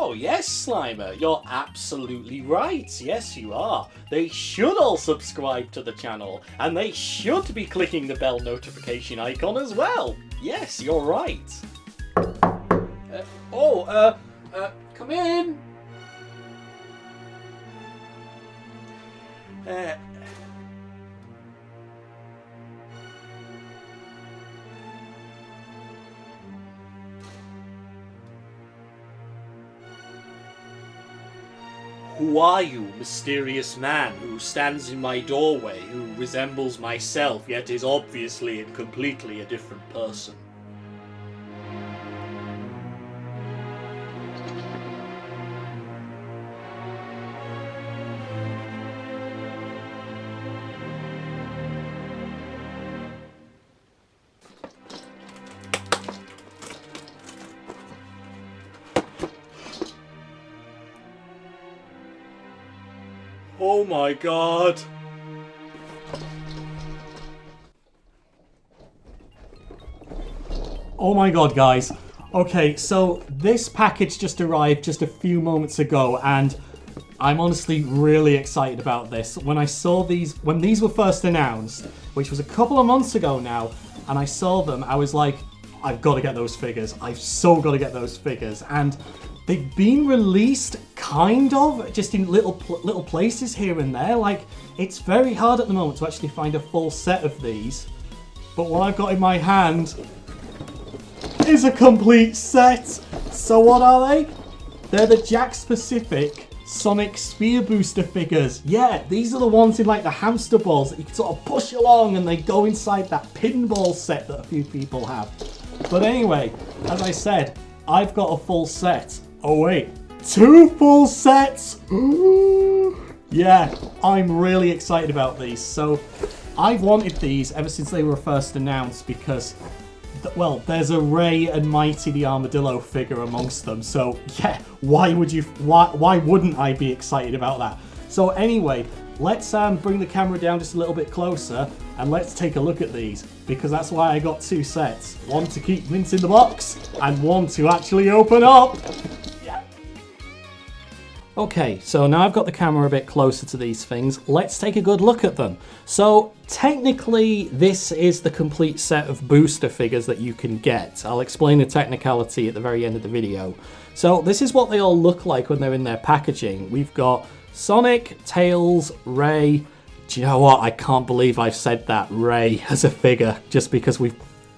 Oh, yes, Slimer, you're absolutely right. Yes, you are. They should all subscribe to the channel, and they should be clicking the bell notification icon as well. Yes, you're right. Come in. Who are you, mysterious man who stands in my doorway, who resembles myself, yet is obviously and completely a different person? Oh my god. Oh my god, guys. Okay, so this package just arrived just a few moments ago, and I'm honestly really excited about this. When I saw these, when these were first announced, which was a couple of months ago now, and I saw them, I was like, I've got to get those figures. I've so got to get those figures. And they've been released, kind of, just in little places here and there. Like, it's very hard at the moment to actually find a full set of these. But what I've got in my hand is a complete set. So what are they? They're the Jakks Pacific Sonic Sphere Booster figures. Yeah, these are the ones in like the hamster balls that you can sort of push along and they go inside that pinball set that a few people have. But anyway, as I said, I've got a full set. Oh wait, 2 full sets! Yeah, I'm really excited about these. So, I've wanted these ever since they were first announced because, well, there's a Ray and Mighty the Armadillo figure amongst them. So, yeah, why wouldn't I be excited about that? So anyway, let's bring the camera down just a little bit closer and let's take a look at these, because that's why I got 2 sets. One to keep mints in the box and one to actually open up. Okay, so now I've got the camera a bit closer to these things, let's take a good look at them. So, technically, this is the complete set of booster figures that you can get. I'll explain the technicality at the very end of the video. So, this is what they all look like when they're in their packaging. We've got Sonic, Tails, Ray. Do you know what? I can't believe I've said that, Ray, as a figure, just because we've...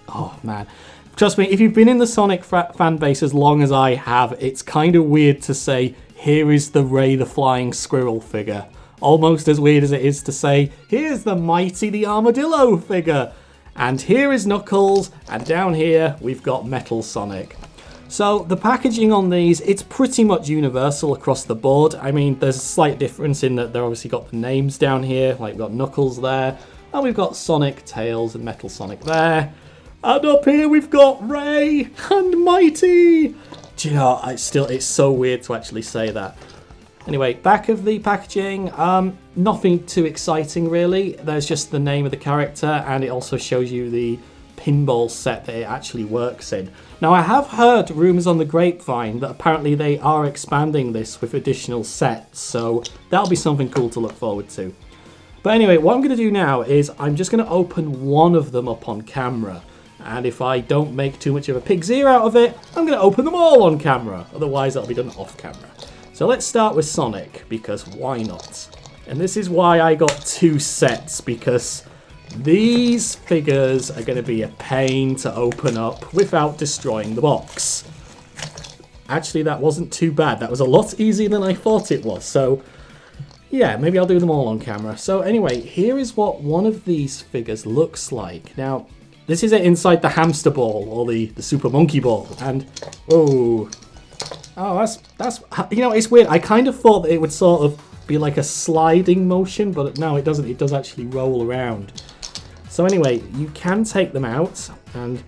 Oh, man. Trust me, if you've been in the Sonic fan base as long as I have, it's kind of weird to say, here is the Ray the Flying Squirrel figure. Almost as weird as it is to say, here's the Mighty the Armadillo figure. And here is Knuckles, and down here we've got Metal Sonic. So the packaging on these, it's pretty much universal across the board. I mean, there's a slight difference in that they've obviously got the names down here, like we've got Knuckles there, and we've got Sonic, Tails, and Metal Sonic there. And up here we've got Ray and Mighty. Do you know, it's so weird to actually say that. Anyway, back of the packaging, nothing too exciting really. There's just the name of the character, and it also shows you the pinball set that it actually works in. Now, I have heard rumours on the grapevine that apparently they are expanding this with additional sets, so that'll be something cool to look forward to. But anyway, what I'm going to do now is I'm just going to open one of them up on camera. And if I don't make too much of a pig's ear out of it, I'm going to open them all on camera. Otherwise, that'll be done off camera. So let's start with Sonic, because why not? And this is why I got 2 sets, because these figures are going to be a pain to open up without destroying the box. Actually, that wasn't too bad. That was a lot easier than I thought it was. So, yeah, maybe I'll do them all on camera. So anyway, here is what one of these figures looks like. Now, this is it inside the hamster ball, or the super monkey ball, and oh, that's you know, it's weird. I kind of thought that it would sort of be like a sliding motion, but no, it doesn't. It does actually roll around. So anyway, you can take them out, and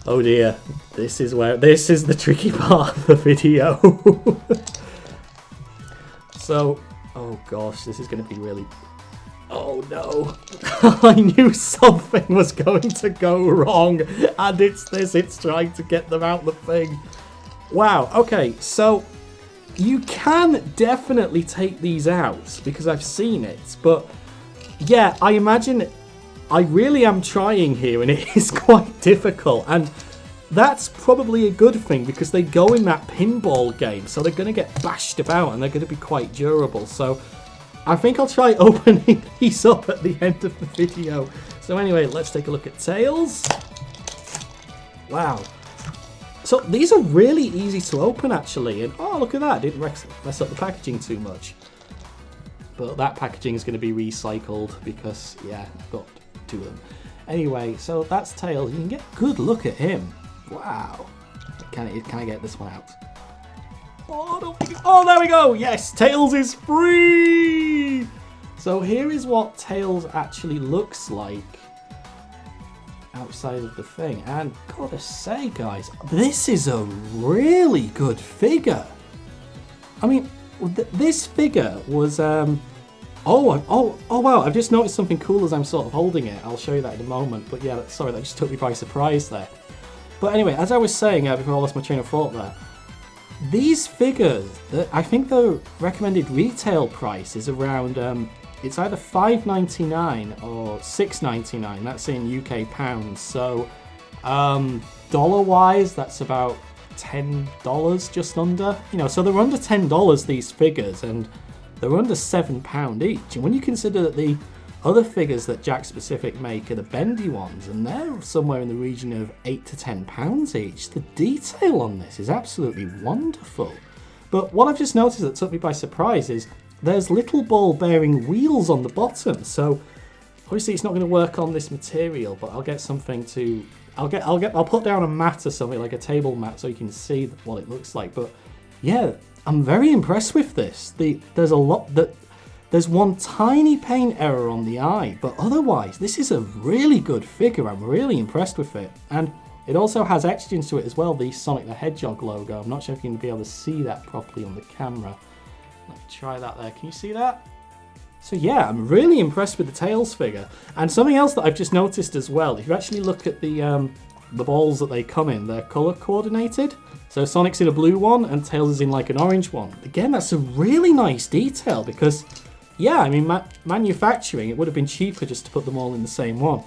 oh dear, this is the tricky part of the video. So, oh gosh, this is going to be really... Oh no, I knew something was going to go wrong, and it's trying to get them out the thing. Wow, okay, so you can definitely take these out because I've seen it, but yeah, I imagine I really am trying here and it is quite difficult, and that's probably a good thing because they go in that pinball game, so they're going to get bashed about and they're going to be quite durable. So I think I'll try opening these up at the end of the video. So anyway, let's take a look at Tails. Wow. So these are really easy to open actually, and oh look at that, didn't mess up the packaging too much. But that packaging is going to be recycled because, yeah, I've got 2 of them. Anyway, so that's Tails. You can get a good look at him. Wow. Can I get this one out? Oh, there we go. Yes, Tails is free. So here is what Tails actually looks like outside of the thing. And gotta say, guys, this is a really good figure. I mean, this figure was oh wow, I've just noticed something cool as I'm sort of holding it. I'll show you that in a moment, but yeah, sorry, that just took me by surprise there. But anyway, as I was saying before I lost my train of thought there, these figures, I think the recommended retail price is around it's either $5.99 or $6.99. That's in UK pounds. So dollar wise, that's about $10, just under. You know, so they're under $10, these figures, and they're under £7 each. And when you consider that the other figures that Jakks Specific make are the bendy ones, and they're somewhere in the region of £8 to £10 each, the detail on this is absolutely wonderful. But what I've just noticed that took me by surprise is there's little ball bearing wheels on the bottom. So obviously it's not going to work on this material, but I'll get something to I'll put down a mat or something, like a table mat, so you can see what it looks like. But yeah, I'm very impressed with this. There's one tiny paint error on the eye, but otherwise this is a really good figure. I'm really impressed with it. And it also has etched into it as well, the Sonic the Hedgehog logo. I'm not sure if you can be able to see that properly on the camera. Let me try that there. Can you see that? So yeah, I'm really impressed with the Tails figure. And something else that I've just noticed as well, if you actually look at the balls that they come in, they're color coordinated. So Sonic's in a blue one and Tails is in like an orange one. Again, that's a really nice detail because, yeah, I mean, manufacturing, it would have been cheaper just to put them all in the same one.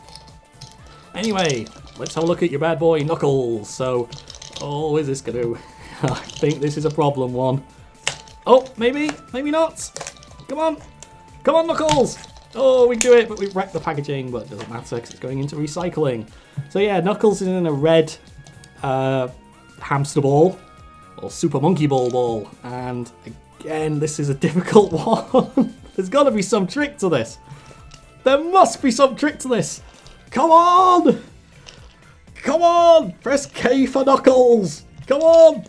Anyway, let's have a look at your bad boy Knuckles. So, oh, is this going to... I think this is a problem one. Oh, maybe not. Come on. Come on, Knuckles. Oh, we do it, but we've wrecked the packaging, but it doesn't matter because it's going into recycling. So yeah, Knuckles is in a red hamster ball, or Super Monkey Ball. And again, this is a difficult one. There's got to be some trick to this. There must be some trick to this. Come on. Come on. Press K for Knuckles. Come on.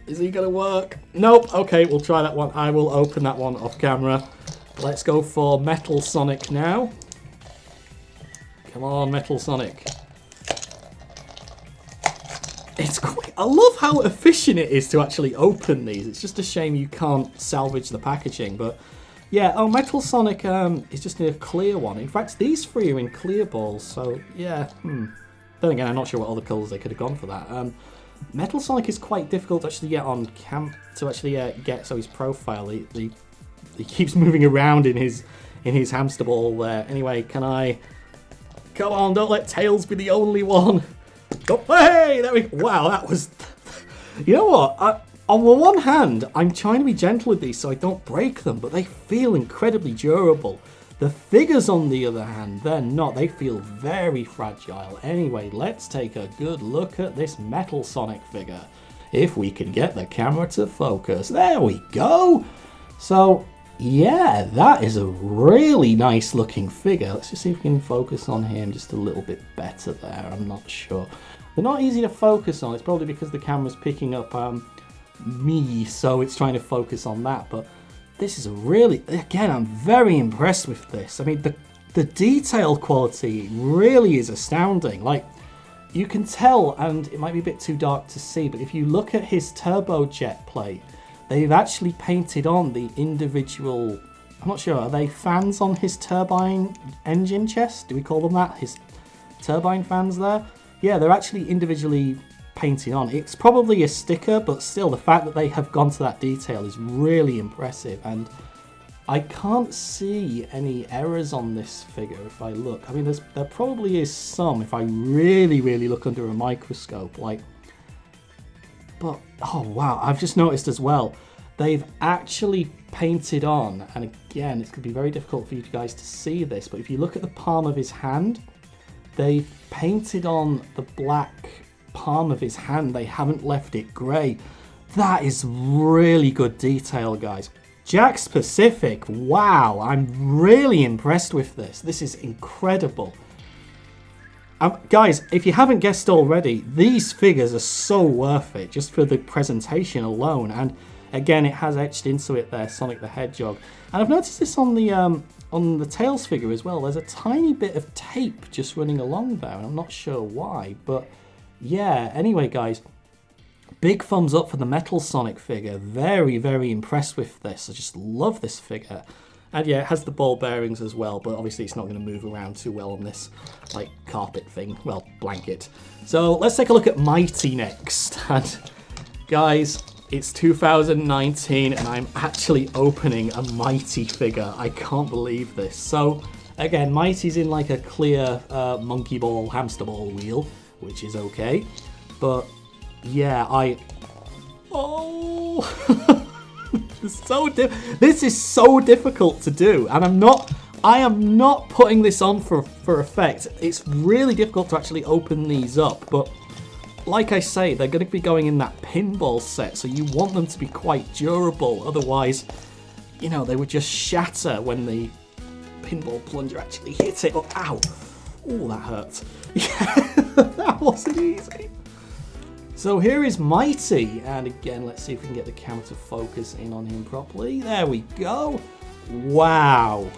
Is he going to work? Nope. Okay, we'll try that one. I will open that one off camera. Let's go for Metal Sonic now. Come on, Metal Sonic. It's quite... I love how efficient it is to actually open these. It's just a shame you can't salvage the packaging. But yeah, oh, Metal Sonic is just in a clear one. In fact, these three are in clear balls. So yeah, Then again, I'm not sure what other colours they could have gone for that. Metal Sonic is quite difficult to actually get on get so his profile. He keeps moving around in his hamster ball there. Anyway, can I? Come on, don't let Tails be the only one. Go, hey, there we go. Wow, that was. You know what? On the one hand, I'm trying to be gentle with these so I don't break them, but they feel incredibly durable. The figures, on the other hand, they're not. They feel very fragile. Anyway, let's take a good look at this Metal Sonic figure. If we can get the camera to focus. There we go. So, yeah, that is a really nice looking figure. Let's just see if we can focus on him just a little bit better there. I'm not sure. They're not easy to focus on. It's probably because the camera's picking up me, so it's trying to focus on that. But this is a really, again, I'm very impressed with this. I mean, the detail quality really is astounding. Like, you can tell, and it might be a bit too dark to see, but if you look at his turbojet plate, they've actually painted on the individual, I'm not sure, are they fans on his turbine engine chest? Do we call them that? His turbine fans there? Yeah, they're actually individually painted on. It's probably a sticker, but still, the fact that they have gone to that detail is really impressive. And I can't see any errors on this figure if I look. I mean, there probably is some if I really, really look under a microscope. But, oh wow, I've just noticed as well, they've actually painted on, and again, it's going to be very difficult for you guys to see this, but if you look at the palm of his hand, they've painted on the black palm of his hand. They haven't left it grey. That is really good detail, guys. Jakks Pacific, wow, I'm really impressed with this. This is incredible. Guys, if you haven't guessed already, these figures are so worth it, just for the presentation alone. And again, it has etched into it there, Sonic the Hedgehog. And I've noticed this on the Tails figure as well. There's a tiny bit of tape just running along there, and I'm not sure why. But yeah, anyway, guys, big thumbs up for the Metal Sonic figure. Very, very impressed with this. I just love this figure. And yeah, it has the ball bearings as well, but obviously it's not going to move around too well on this, like, carpet thing. Well, blanket. So let's take a look at Mighty next. And guys, it's 2019 and I'm actually opening a Mighty figure. I can't believe this. So again, Mighty's in like a clear monkey ball, hamster ball wheel, which is okay. But yeah, oh. This is so difficult to do, and I am not putting this on for effect. It's really difficult to actually open these up, but like I say, they're going to be going in that pinball set, so you want them to be quite durable. Otherwise, you know, they would just shatter when the pinball plunger actually hit it. Oh, ow! Oh, that hurt. Yeah, that wasn't easy. So here is Mighty, and again, let's see if we can get the camera to focus in on him properly. There we go. Wow.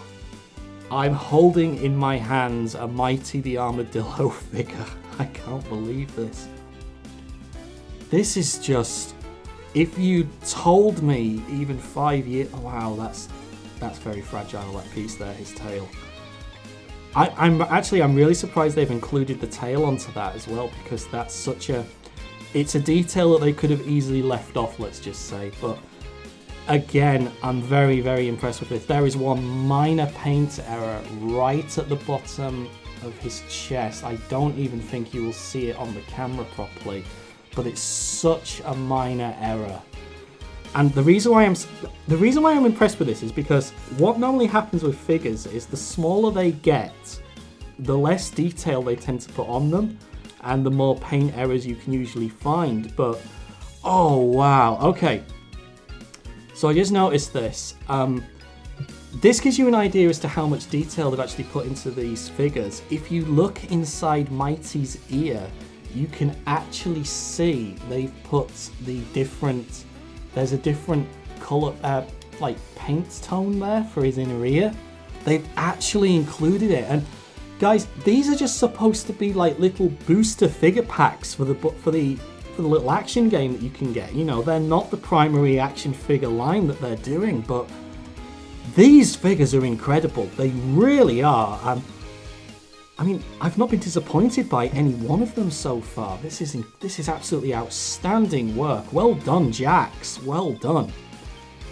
I'm holding in my hands a Mighty the Armadillo figure. I can't believe this. This is just, if you told me even 5 years, oh, wow, that's very fragile, that piece there, his tail. I'm really surprised they've included the tail onto that as well, because that's such a, it's a detail that they could have easily left off, let's just say. But again, I'm very, very impressed with this. There is one minor paint error right at the bottom of his chest. I don't even think you will see it on the camera properly, but it's such a minor error. And the reason why I'm impressed with this is because what normally happens with figures is the smaller they get, the less detail they tend to put on them, and the more paint errors you can usually find. But oh wow, okay. So I just noticed this. This gives you an idea as to how much detail they've actually put into these figures. If you look inside Mighty's ear, you can actually see they've put the different, there's a different color, like paint tone there for his inner ear. They've actually included it. And guys, these are just supposed to be like little booster figure packs for the little action game that you can get. You know, they're not the primary action figure line that they're doing, but these figures are incredible. They really are. I mean, I've not been disappointed by any one of them so far. This is absolutely outstanding work. Well done, Jakks. Well done.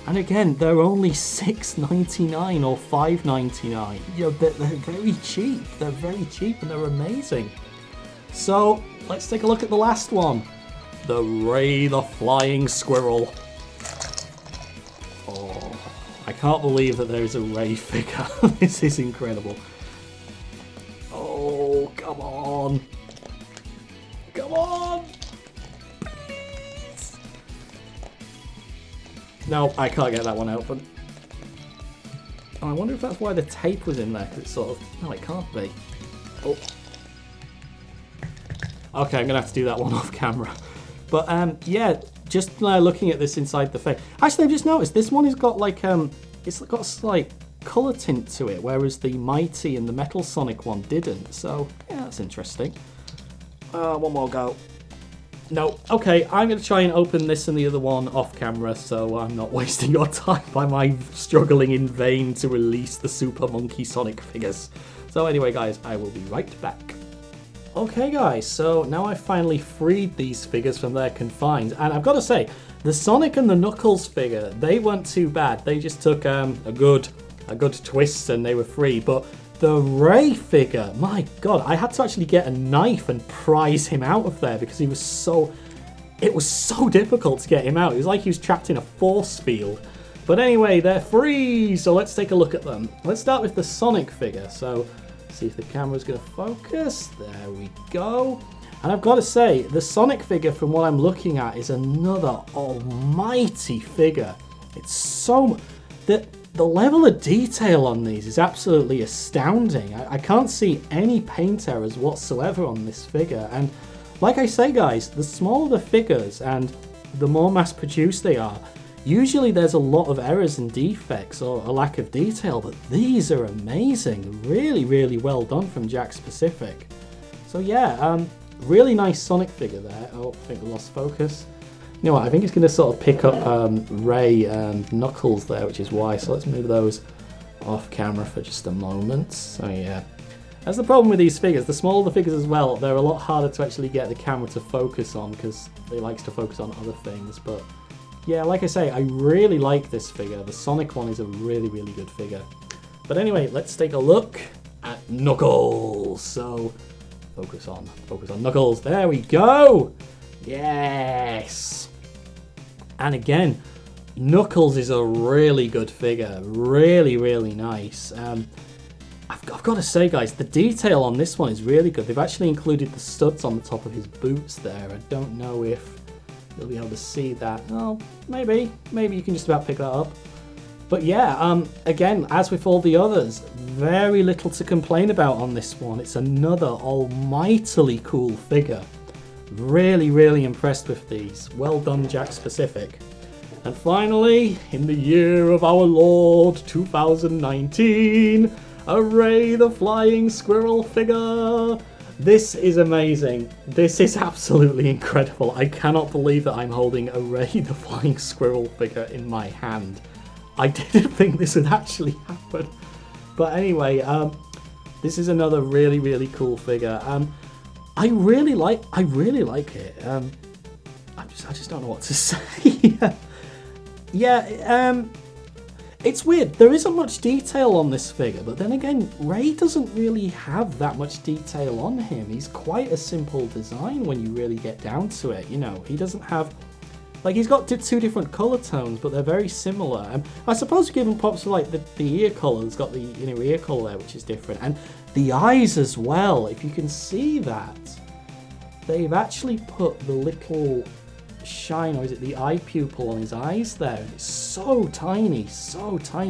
And again, they're only $6.99 or $5.99. You know, they're very cheap. They're very cheap and they're amazing. So let's take a look at the last one. The Ray the Flying Squirrel. Oh, I can't believe that there's a Ray figure. This is incredible. Oh, come on. Come on. No, I can't get that one open. Oh, I wonder if that's why the tape was in there, because it's sort of... No, it can't be. Oh. Okay, I'm going to have to do that one off camera. But, yeah, just looking at this inside the face. Actually, I've just noticed this one has got, like, it's got a slight colour tint to it, whereas the Mighty and the Metal Sonic one didn't. So, yeah, that's interesting. One more go. No. Okay, I'm going to try and open this and the other one off camera, so I'm not wasting your time by my struggling in vain to release the Super Monkey Sonic figures. So anyway, guys, I will be right back. Okay guys, so now I've finally freed these figures from their confines, and I've got to say, the Sonic and the Knuckles figure, they weren't too bad. They just took a good twist and they were free. But the Ray figure, my god, I had to actually get a knife and prise him out of there because it was so difficult to get him out. It was like he was trapped in a force field. But anyway, they're free, so let's take a look at them. Let's start with the Sonic figure. So, see if the camera's going to focus. There we go. And I've got to say, the Sonic figure, from what I'm looking at, is another almighty figure. It's so... The level of detail on these is absolutely astounding. I can't see any paint errors whatsoever on this figure. And like I say, guys, the smaller the figures and the more mass-produced they are, usually there's a lot of errors and defects or a lack of detail, but these are amazing. Really, really well done from Jakks Pacific. So yeah, really nice Sonic figure there. Oh, I think we lost focus. You know what, I think it's going to sort of pick up Ray and Knuckles there, which is why. So let's move those off camera for just a moment. So yeah. That's the problem with these figures. The smaller the figures as well, they're a lot harder to actually get the camera to focus on because it likes to focus on other things. But yeah, like I say, I really like this figure. The Sonic one is a really, really good figure. But anyway, let's take a look at Knuckles. So focus on Knuckles. There we go. Yes. And again, Knuckles is a really good figure. Really, really nice. I've got to say, guys, the detail on this one is really good. They've actually included the studs on the top of his boots there. I don't know if you'll be able to see that. Oh, maybe you can just about pick that up. But yeah, again, as with all the others, very little to complain about on this one. It's another almightily cool figure. Really, really impressed with these. Well done, Jakks Pacific. And finally, in the year of our Lord 2019, Ray the Flying Squirrel figure. This is amazing. This is absolutely incredible. I cannot believe that I'm holding a Ray the Flying Squirrel figure in my hand. I didn't think this would actually happen. But anyway, this is another really, really cool figure. I really like it. I just don't know what to say. Yeah, it's weird. There isn't much detail on this figure, but then again, Ray doesn't really have that much detail on him. He's quite a simple design when you really get down to it. You know, he doesn't have... Like, he's got two different colour tones, but they're very similar. And I suppose given props for, like, the ear colour, it's got the inner ear colour there, which is different. And the eyes as well, if you can see that. They've actually put the little shine, or is it the eye pupil on his eyes there. It's so tiny,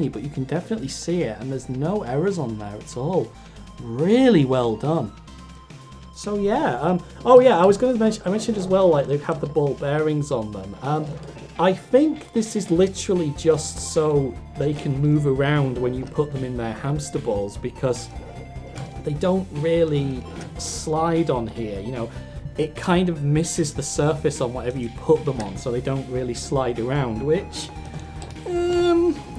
but you can definitely see it, and there's no errors on there at all. Really well done. So yeah, oh yeah, I was going to mention, I mentioned as well, like, they have the ball bearings on them. I think this is literally just so they can move around when you put them in their hamster balls, because they don't really slide on here, you know. It kind of misses the surface on whatever you put them on, so they don't really slide around, which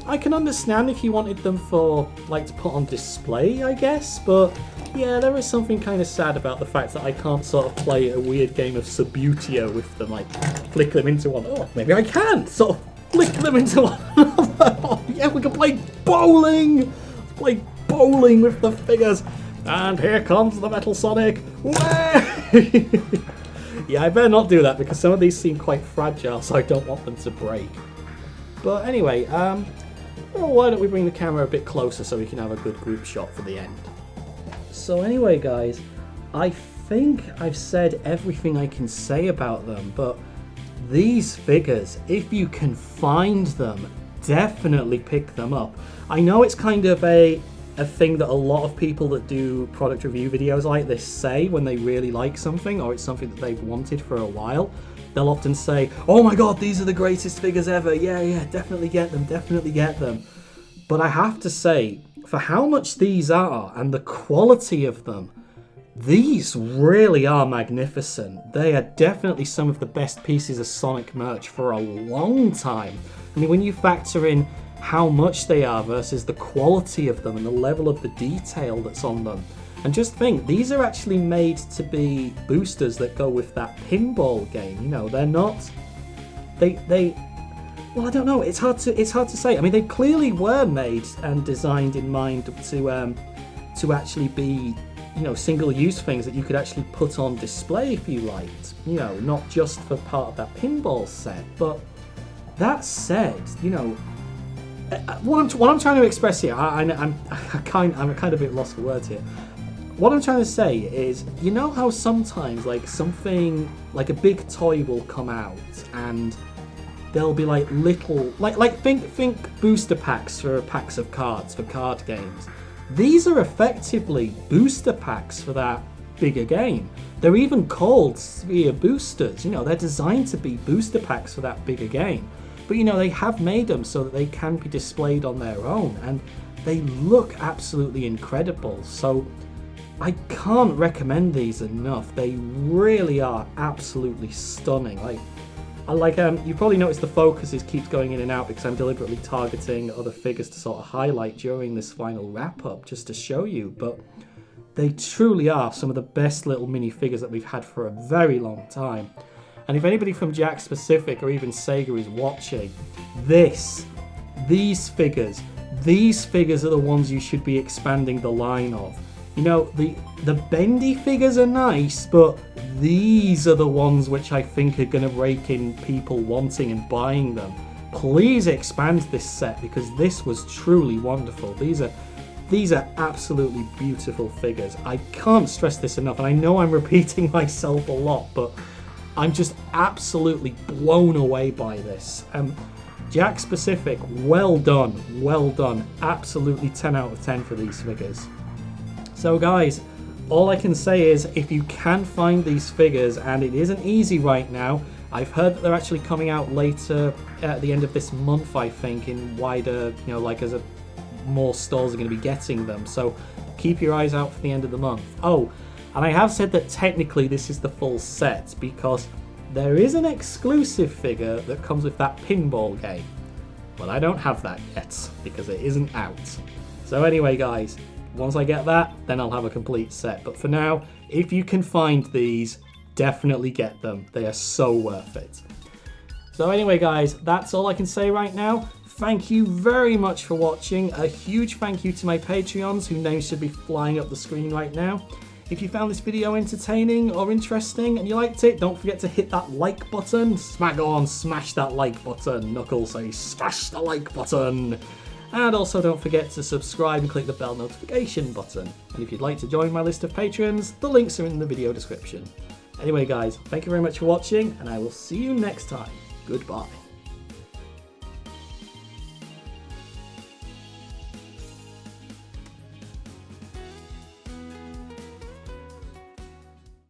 I can understand if you wanted them for, like, to put on display, I guess, but yeah, there is something kind of sad about the fact that I can't sort of play a weird game of Subutio with them, like, flick them into one. Oh, maybe I can sort of flick them into one. Oh, yeah, we can play bowling! Let's play bowling with the figures. And here comes the Metal Sonic. Yeah, I better not do that because some of these seem quite fragile, so I don't want them to break. But anyway, well, why don't we bring the camera a bit closer so we can have a good group shot for the end. So anyway, guys, I think I've said everything I can say about them, but these figures, if you can find them, definitely pick them up. I know it's kind of a thing that a lot of people that do product review videos like this say when they really like something, or it's something that they've wanted for a while. They'll often say, oh my god, these are the greatest figures ever, yeah, definitely get them. But I have to say, for how much these are and the quality of them, these really are magnificent. They are definitely some of the best pieces of Sonic merch for a long time. I mean, when you factor in how much they are versus the quality of them and the level of the detail that's on them, And just think, these are actually made to be boosters that go with that pinball game. You know, they're not. Well, I don't know. It's hard to say. I mean, they clearly were made and designed in mind to actually be, you know, single-use things that you could actually put on display if you liked. You know, not just for part of that pinball set. But that said, you know, what I'm trying to express here, I'm kind of a bit lost for words here. What I'm trying to say is, you know how sometimes like something like a big toy will come out and there'll be like little think booster packs for packs of cards for card games. These are effectively booster packs for that bigger game. They're even called Sphere boosters. You know, they're designed to be booster packs for that bigger game. But you know, they have made them so that they can be displayed on their own, and they look absolutely incredible. So I can't recommend these enough. They really are absolutely stunning. You probably noticed the focus keeps going in and out because I'm deliberately targeting other figures to sort of highlight during this final wrap up, just to show you. But they truly are some of the best little mini figures that we've had for a very long time. And if anybody from Jakks Specific or even Sega is watching, these figures are the ones you should be expanding the line of. You know, the bendy figures are nice, but these are the ones which I think are going to rake in people wanting and buying them. Please expand this set because this was truly wonderful. These are absolutely beautiful figures. I can't stress this enough, and I know I'm repeating myself a lot, but I'm just absolutely blown away by this. Jakks Specific, well done. Absolutely 10 out of 10 for these figures. So guys, all I can say is if you can find these figures, and it isn't easy right now, I've heard that they're actually coming out later at the end of this month, I think, in wider, you know, like as more stores are going to be getting them. So keep your eyes out for the end of the month. Oh, and I have said that technically this is the full set because there is an exclusive figure that comes with that pinball game. But I don't have that yet because it isn't out. So anyway, guys, once I get that, then I'll have a complete set. But for now, if you can find these, definitely get them. They are so worth it. So anyway, guys, that's all I can say right now. Thank you very much for watching. A huge thank you to my Patreons, whose names should be flying up the screen right now. If you found this video entertaining or interesting and you liked it, don't forget to hit that like button. Smash that like button. Knuckles say smash the like button. And also don't forget to subscribe and click the bell notification button. And if you'd like to join my list of patrons, the links are in the video description. Anyway guys, thank you very much for watching, and I will see you next time. Goodbye.